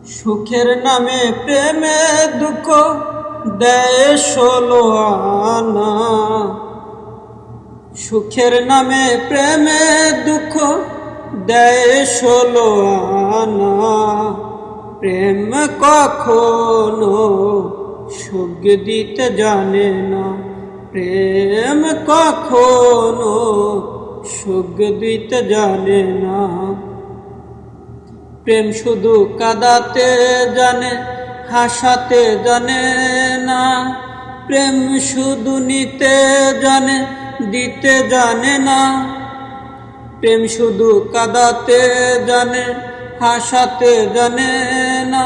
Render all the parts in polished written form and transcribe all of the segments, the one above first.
সুখের নামে প্রেমে দুঃখ দেয় 16 আনা। সুখের নামে প্রেমে দুঃখ দেয় 16 আনা। প্রেম কখনো সুখ দিতে জানে না। প্রেম কখনো সুখ দিতে জানে না। প্রেম শুধু কাঁদাতে জানে, হাসাতে জানে না। প্রেম শুধু নিতে জানে, দিতে জানে না। প্রেম শুধু কাঁদাতে জানে, হাসাতে জানে না।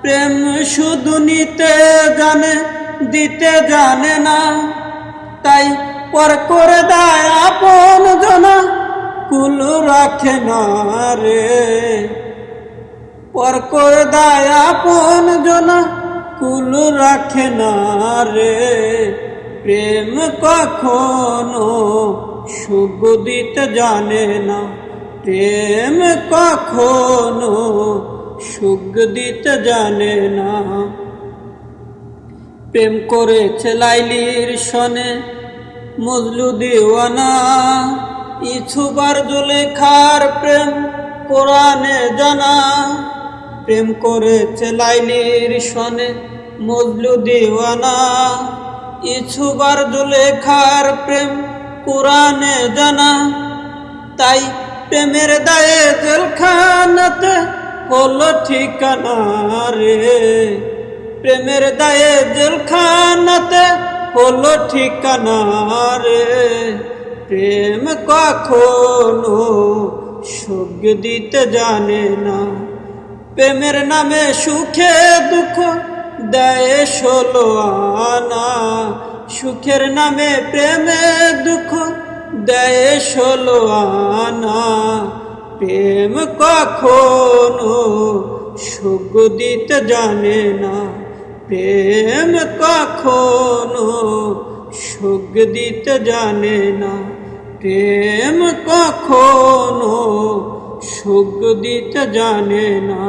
প্রেম শুধু নিতে জানে, দিতে জানে না। তাই পর করে দেয় আপন জনা, কুল রাখে না রে। পর করে দেয় আপন জনা, কুল রাখে না রে। প্রেম কখনো সুখ দিতে জানে না। প্রেম কখনো সুখ দিতে জানে না। প্রেম করেছে লাইলির সনে মজলু দিওয়ানা। ইছুবার জুলেখার প্রেম কোরআনে জানা। প্রেম করেছে লাইলির সনে মজলু দিওয়ানা। ইছুবার জুলেখার প্রেম কোরআনে জানা। তাই প্রেমের দায়ে জেলখানাতে হলো ঠিকানা রে। প্রেমের দায়ে জেলখানাতে হলো ঠিকানা রে। প্রেম কখনো সুখ দিতে জানে না। প্রেমের নামে সুখে দুঃখ দেয় 16 আনা। সুখের নামে প্রেমে দুঃখ দেয় 16 আনা। প্রেম কখনো সুখ দিতে জানে না। প্রেম কখনো সুখ দিতে জানে না। প্রেম কখনো সুখ দিতে জানে না।